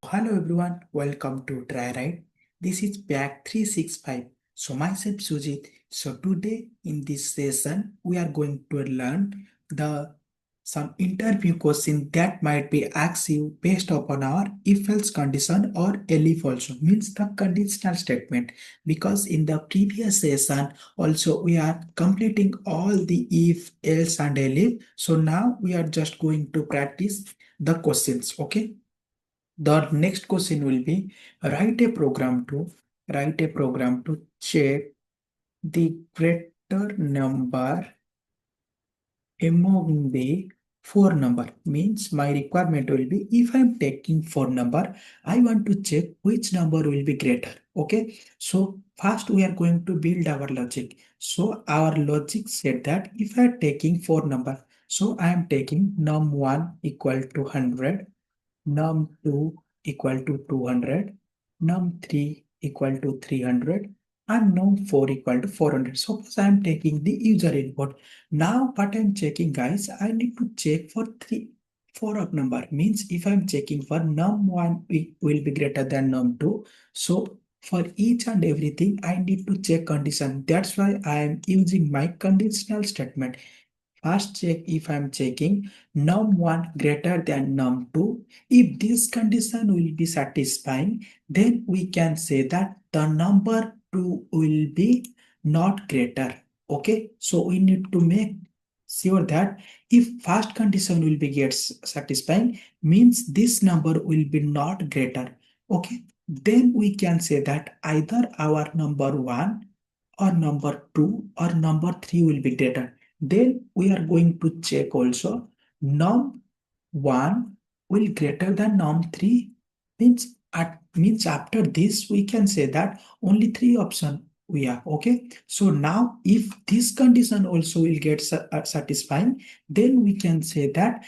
Hello everyone, welcome to Try Right. This is Pack 365. So myself Sujit. So today in this session we are going to learn the some interview question that might be asked you based upon our if-else condition or elif also means the conditional statement, because in the previous session also we are completing all the if, else and elif. So now we are just going to practice the questions. Okay. The next question will be write a program to check the greater number among the four number. Means my requirement will be, if I'm taking four number, I want to check which number will be greater. Okay. So first we are going to build our logic. So our logic said that if I'm taking four number, so I am taking num1 equal to 100, num2 equal to 200, num3 equal to 300, and num4 equal to 400. Suppose I am taking the user input. Now what I'm checking, guys, I need to check for four of number. Means if I'm checking for num1 will be greater than num2. So for each and everything, I need to check condition. That's why I am using my conditional statement. First check if I'm checking num1 greater than num2. If this condition will be satisfying, then we can say that the number 2 will be not greater. Okay, so we need to make sure that if first condition will be gets satisfying, means this number will be not greater. Okay, then we can say that either our number 1 or number 2 or number 3 will be greater. Then we are going to check also num1 will greater than num3. Means after this we can say that only three option we have. Okay, so now if this condition also will get satisfying, then we can say that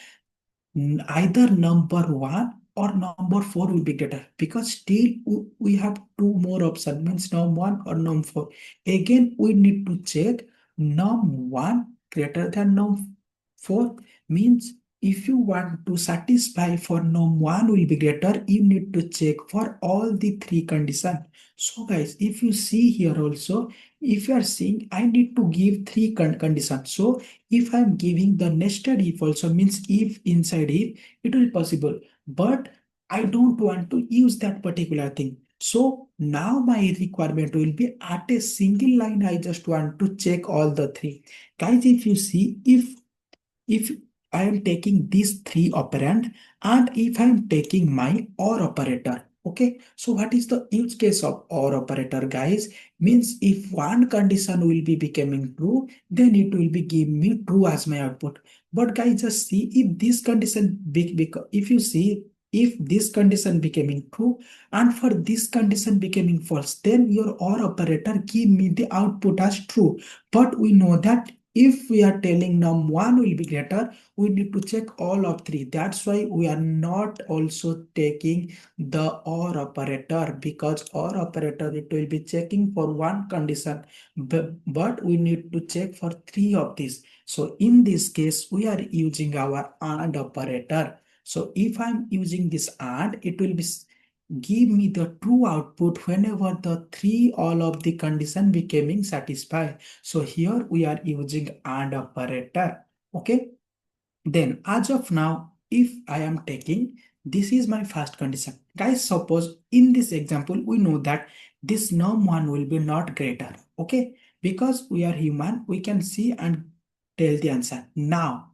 either number 1 or number 4 will be greater, because still we have two more options, means num1 or num4. Again we need to check num1 greater than num4. Means if you want to satisfy for num1 will be greater, you need to check for all the three conditions. So guys, if you see here also, if you are seeing, I need to give three conditions. So if I'm giving the nested if also, means if inside if, it will be possible, but I don't want to use that particular thing. So now my requirement will be at a single line, I just want to check all the three. Guys, if you see, if I am taking these three operand and if I am taking my OR operator. Okay, so what is the use case of OR operator, guys? Means if one condition will be becoming true, then it will be give me true as my output. But guys, just see if this condition if you see, if this condition becoming true and for this condition becoming false, then your OR operator give me the output as true. But we know that if we are telling num1 will be greater, we need to check all of three. That's why we are not also taking the OR operator, because OR operator it will be checking for one condition, but we need to check for three of these. So in this case, we are using our AND operator. So if I'm using this AND, it will be give me the true output whenever the three all of the condition becoming satisfied. So here we are using AND operator. Okay. Then as of now, if I am taking, this is my first condition. Guys, suppose in this example, we know that this num1 will be not greater. Okay. Because we are human, we can see and tell the answer. Now,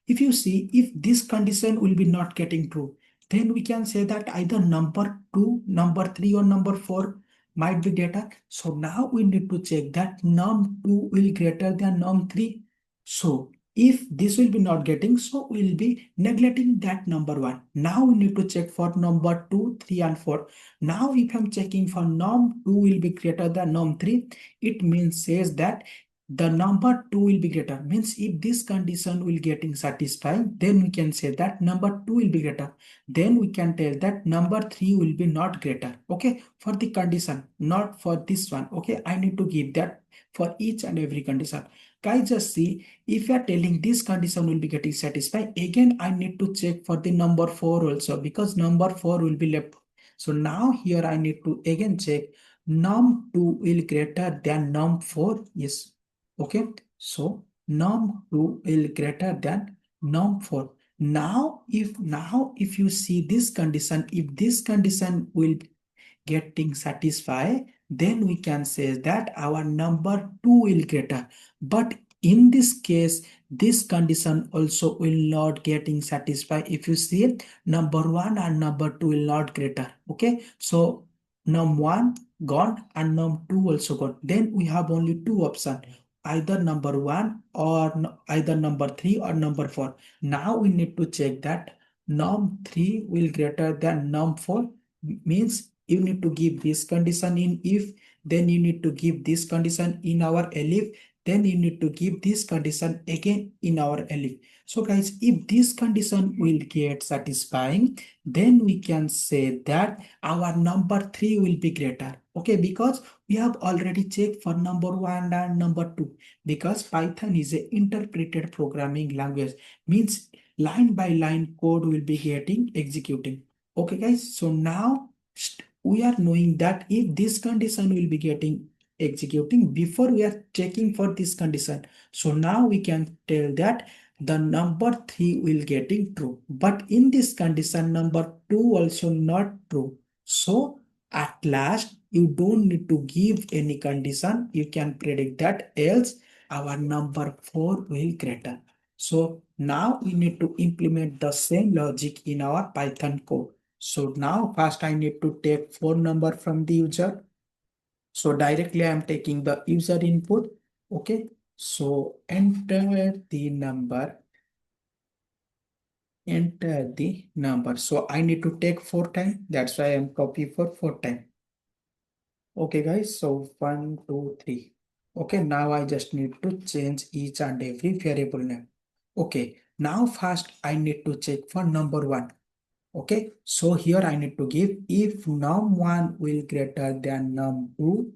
if you see, if this condition will be not getting true, then we can say that either number 2, number 3 or number 4 might be greater. So now we need to check that num2 will greater than num3. So if this will be not getting, so we'll be neglecting that number 1. Now we need to check for number 2, 3 and 4. Now if I'm checking for num2 will be greater than num3, it means says that the number 2 will be greater. Means if this condition will getting satisfied, then we can say that number 2 will be greater. Then we can tell that number 3 will be not greater. Okay, for the condition, not for this one. Okay, I need to give that for each and every condition. Guys, just see, if you are telling this condition will be getting satisfied, again I need to check for the number 4 also, because number 4 will be left. So now here I need to again check num2 will greater than num4. Yes. Okay. So num2 will greater than num4. Now if you see this condition, if this condition will getting satisfied, then we can say that our number 2 will greater. But in this case, this condition also will not getting satisfied. If you see, number 1 and number 2 will not greater. Okay, so num1 gone and num2 also gone. Then we have only two options, either number 1 or either number 3 or number 4. Now we need to check that num3 will greater than num4, means you need to give this condition in if, then you need to give this condition in our elif, then you need to give this condition again in our elif. So guys, if this condition will get satisfying, then we can say that our number 3 will be greater. Okay, because we have already checked for number 1 and number 2, because Python is a interpreted programming language, means line by line code will be getting executing. Okay guys, so now we are knowing that if this condition will be getting executing before we are checking for this condition, so now we can tell that the number 3 will getting true, but in this condition number 2 also not true. So at last you don't need to give any condition, you can predict that, else our number 4 will greater. So now we need to implement the same logic in our Python code. So now first I need to take phone number from the user. So directly I am taking the user input. Okay. So enter the number. Enter the number. So I need to take 4 times. That's why I am copy for 4 times. Okay guys. So 1, 2, 3. Okay. Now I just need to change each and every variable name. Okay. Now first I need to check for number 1. Okay, so here I need to give if num1 will greater than num2,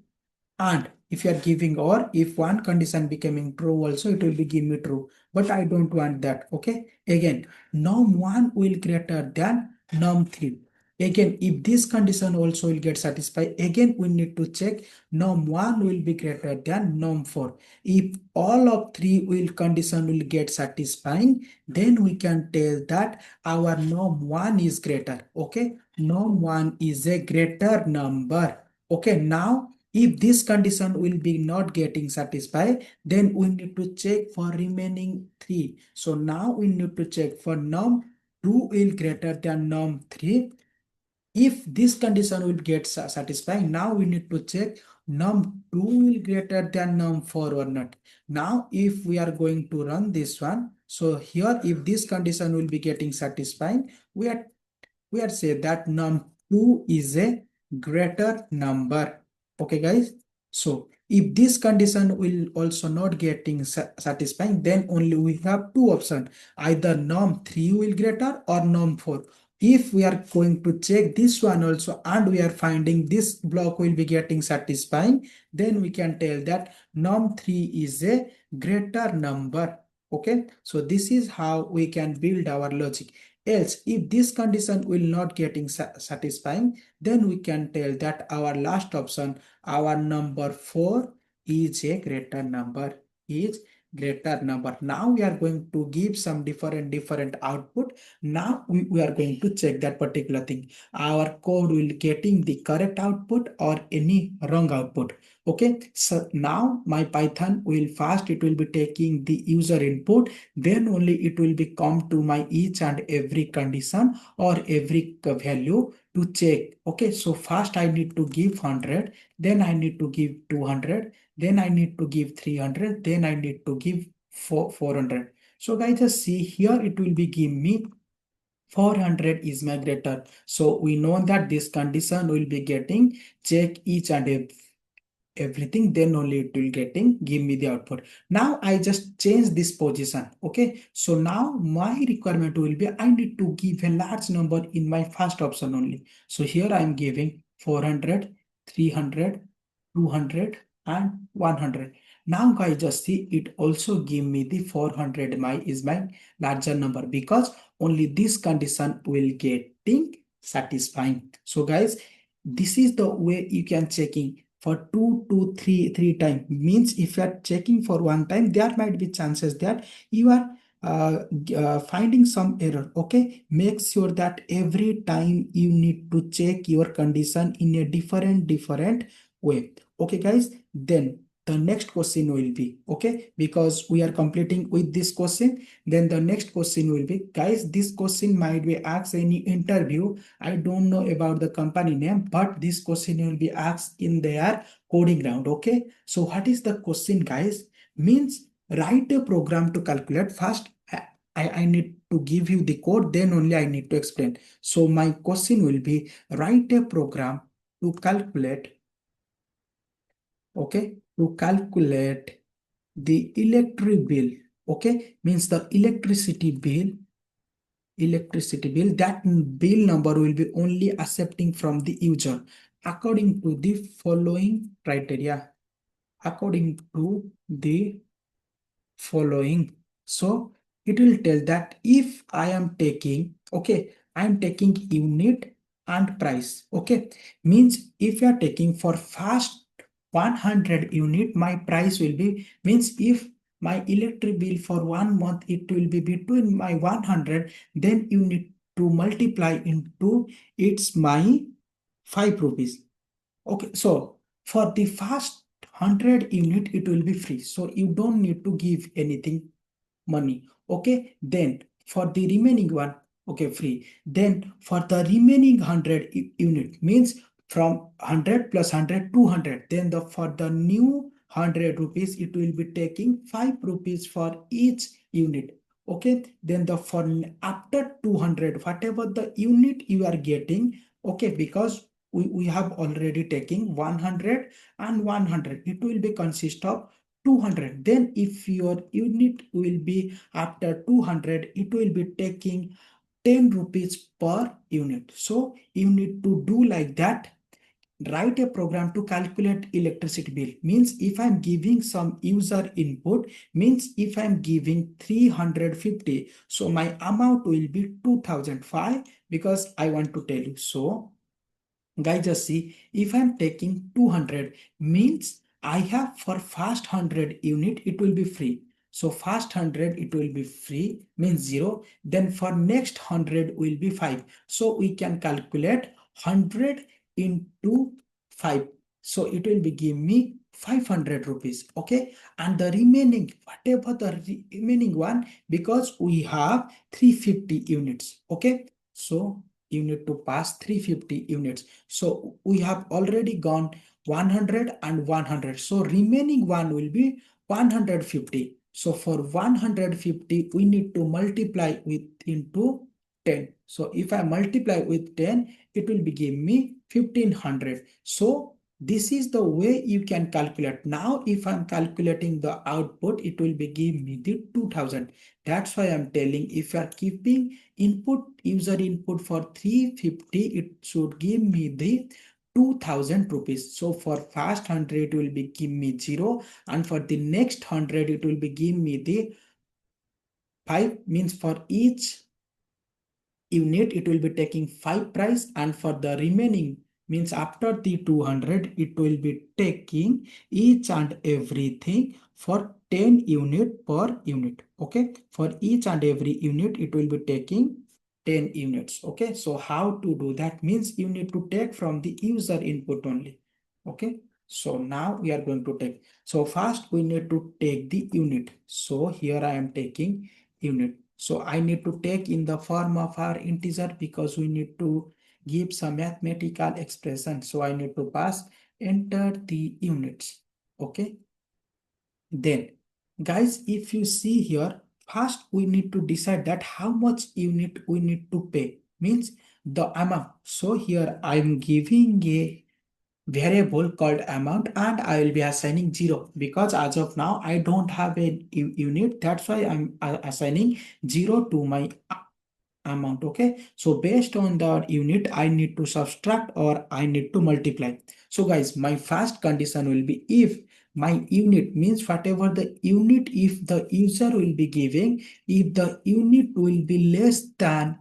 and if you are giving or if one condition becoming true also, it will be give me true, but I don't want that. Okay, again num1 will greater than num3. Again, if this condition also will get satisfied, again we need to check num1 will be greater than num4. If all of three will condition will get satisfying, then we can tell that our num1 is greater. Okay, num1 is a greater number. Okay, now if this condition will be not getting satisfied, then we need to check for remaining 3. So now we need to check for num2 will greater than num3. If this condition will get satisfied, now we need to check num2 will greater than num4 or not. Now if we are going to run this one, so here if this condition will be getting satisfying, we are say that num2 is a greater number. Okay guys, so if this condition will also not getting satisfying, then only we have two options, either num3 will greater or num4. If we are going to check this one also and we are finding this block will be getting satisfying, then we can tell that num3 is a greater number. Okay, so this is how we can build our logic. Else, if this condition will not getting satisfying, then we can tell that our last option, our number 4 is a greater number, is greater number. Now we are going to give some different output. Now we are going to check that particular thing. Our code will getting the correct output or any wrong output. Okay, so now my Python will first, it will be taking the user input, then only it will be come to my each and every condition or every value to check. Okay, so first I need to give 100, then I need to give 200, then I need to give 300, then I need to give 400. So guys, just see here, it will be give me 400 is my greater. So we know that this condition will be getting check each and everything, then only it will getting give me the output. Now I just change this position. Okay, so now my requirement will be I need to give a large number in my first option only. So here I am giving 400, 300, 200 and 100. Now guys, just see, it also give me the 400 my is my larger number, because only this condition will getting satisfying. So guys, this is the way you can checking for two to three time. Means if you are checking for one time, there might be chances that you are finding some error. Okay, make sure that every time you need to check your condition in a different way. Okay guys, then the next question will be, okay, because we are completing with this question, then the next question will be, guys, this question might be asked any interview. I don't know about the company name, but this question will be asked in their coding round. Okay, so what is the question guys? Means write a program to calculate. First I need to give you the code, then only I need to explain. So my question will be, write a program to calculate, okay, to calculate the electric bill. Okay, means the electricity bill, that bill number will be only accepting from the user according to the following criteria, according to the following. So it will tell that if I am taking, okay, I am taking unit and price. Okay, means if you are taking for fast 100 unit, my price will be, means if my electric bill for 1 month it will be between my 100, then you need to multiply into it's my 5 rupees. Okay, so for the first 100 unit, it will be free. So you don't need to give anything money. Okay, then for the remaining one, okay, free. Then for the remaining 100 unit, means from 100 plus 100 200. Then for the new 100 rupees, it will be taking 5 rupees for each unit. Okay, then for after 200, whatever the unit you are getting, okay, because we have already taken 100 and 100, it will be consist of 200. Then if your unit will be after 200, it will be taking 10 rupees per unit. So you need to do like that. Write a program to calculate electricity bill. Means if I'm giving some user input, means if I'm giving 350, so my amount will be 2005, because I want to tell you. So guys, just see, if I'm taking 200, means I have for first 100 unit, it will be free. So first 100, it will be free, means 0. Then for next 100 will be 5. So we can calculate 100 into 5. So it will be give me 500 rupees. Okay. And the remaining, whatever the remaining one, because we have 350 units. Okay. So you need to pass 350 units. So we have already gone 100 and 100. So remaining one will be 150. So for 150, we need to multiply with into 10. So if I multiply with 10, it will be give me 1500. So this is the way you can calculate. Now, if I'm calculating the output, it will be give me the 2000. That's why I'm telling, if you are keeping user input for 350, it should give me the 2000 rupees. So for first 100 it will be give me 0, and for the next 100 it will be give me the 5, means for each unit it will be taking 5 price, and for the remaining, means after the 200 it will be taking each and everything for 10 unit per unit. Okay, for each and every unit it will be taking 10 units. Okay, so how to do that? Means you need to take from the user input only. Okay, so now we are going to take, so first we need to take the unit. So here I am taking unit. So I need to take in the form of our integer, because we need to give some mathematical expression. So I need to pass, enter the units. Okay. Then guys, if you see here, first we need to decide that how much unit we need to pay, means the amount. So here I'm giving a variable called amount, and I will be assigning 0, because as of now I don't have a unit. That's why I'm assigning 0 to my amount. Okay, so based on the unit I need to subtract or I need to multiply. So guys, my first condition will be, if my unit means whatever the unit, if the user will be giving, if the unit will be less than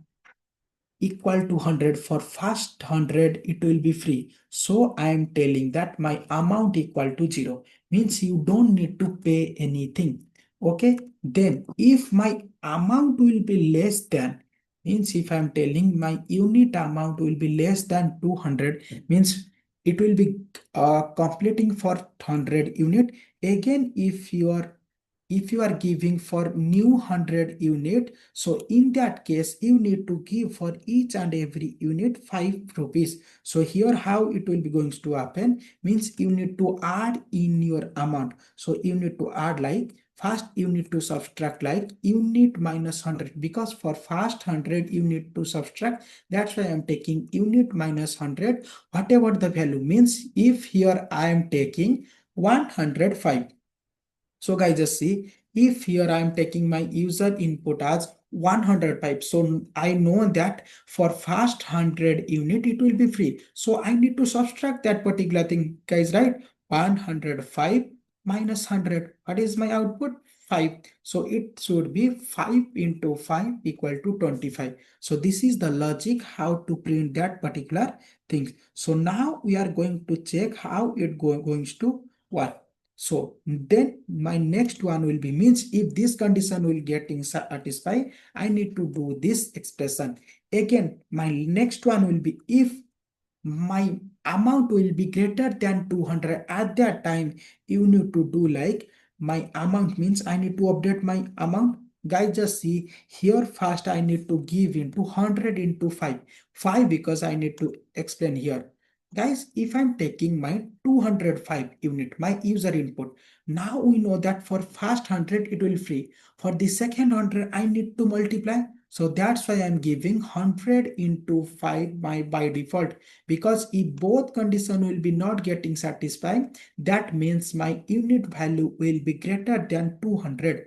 equal to 100, for first 100 it will be free. So I am telling that my amount equal to 0, means you don't need to pay anything. Okay, then if my amount will be less than, means if I am telling my unit amount will be less than 200, means it will be completing for 100 unit. Again, if you are giving for new 100 unit, so in that case you need to give for each and every unit 5 rupees. So here how it will be going to happen, means you need to add in your amount. So you need to add, like first you need to subtract like unit minus 100, because for first 100 you need to subtract. That's why I'm taking unit minus 100, whatever the value, means if here I am taking 105. So guys, just see, if here I am taking my user input as 105, so I know that for first 100 unit it will be free. So I need to subtract that particular thing, guys, right? 105 minus 100. What is my output? 5. So it should be 5 into 5 equal to 25. So this is the logic how to print that particular thing. So now we are going to check how it going to work. So then my next one will be, means if this condition will getting satisfied, I need to do this expression. Again, my next one will be, if my amount will be greater than 200, at that time you need to do like, my amount means I need to update my amount. Guys, just see here, first I need to give into 100 into 5 because I need to explain here. Guys, if I'm taking my 205 unit, my user input, now we know that for first 100 it will free. For the second 100 I need to multiply. So that's why I'm giving 100 into 5 by default, because if both condition will be not getting satisfied, that means my unit value will be greater than 200.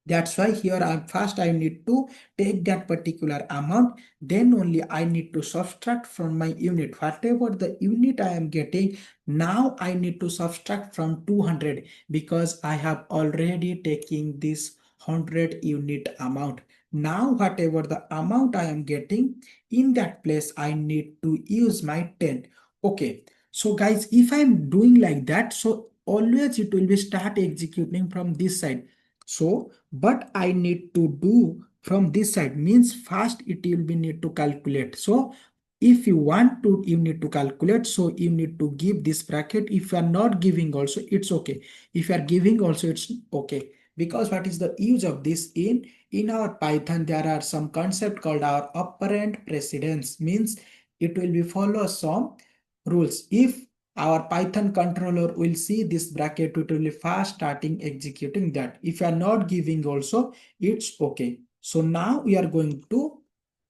That's why here first I need to take that particular amount, then only I need to subtract from my unit. Whatever the unit I am getting, now I need to subtract from 200, because I have already taken this 100 unit amount. Now whatever the amount I am getting, in that place I need to use my 10. Okay, so guys, if I am doing like that, so always it will be start executing from this side. So but I need to do from this side, means first it will be need to calculate. So if you want to, you need to calculate, so you need to give this bracket. If you are not giving also, it's okay. If you are giving also, it's okay, because what is the use of this, in our Python there are some concept called our operand precedence, means it will be follow some rules. If our Python controller will see this bracket, it will be fast starting executing that. If you are not giving also, it's okay. So now we are going to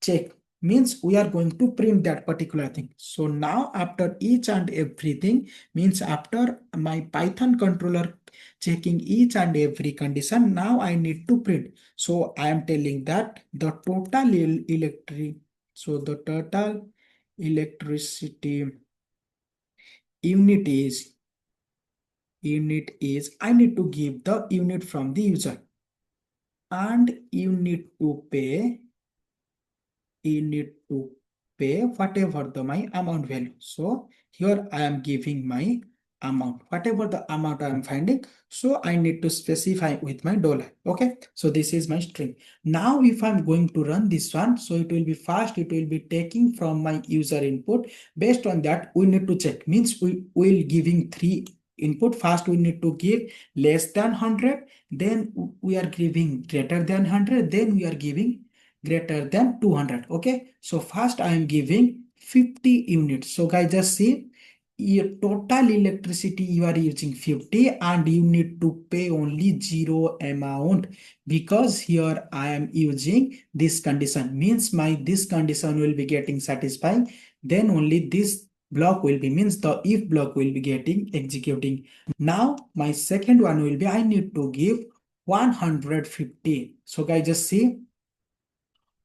check, means we are going to print that particular thing. So now after each and everything, means after my Python controller checking each and every condition, now I need to print. So I am telling that the total electric, so the total electricity unit is, I need to give the unit from the user, and you need to pay, whatever the my amount value. So here I am giving my amount, whatever the amount I am finding. So I need to specify with my dollar. Okay, so this is my string. Now if I'm going to run this one, so it will be fast, it will be taking from my user input. Based on that we need to check, means we will giving three input. First we need to give less than 100, then we are giving greater than 100, then we are giving greater than 200. Okay, so first I am giving 50 units. So guys, just see, your total electricity you are using 50, and you need to pay only 0 amount, because here I am using this condition, means my this condition will be getting satisfied, then only this block will be, means the if block will be getting executing. Now my second one will be, I need to give 150. So guys, just see,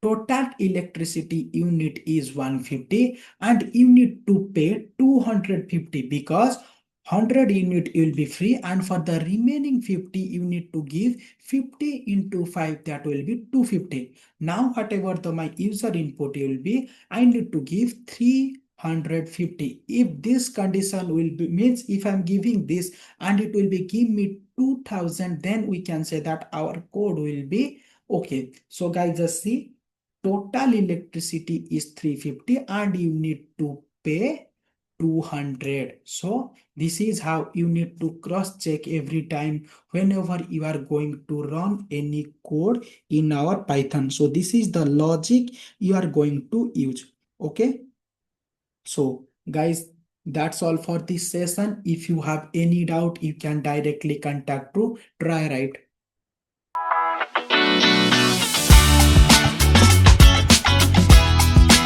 total electricity unit is 150, and you need to pay 250, because 100 unit will be free, and for the remaining 50 you need to give 50 into 5, that will be 250. Now whatever the my user input will be, I need to give 350. If this condition will be means if I'm giving this and it will be give me 2000, then we can say that our code will be okay. So guys, just see, total electricity is 350 and you need to pay 200. So this is how you need to cross check every time whenever you are going to run any code in our Python. So this is the logic you are going to use. Okay. So guys, that's all for this session. If you have any doubt, you can directly contact to try right.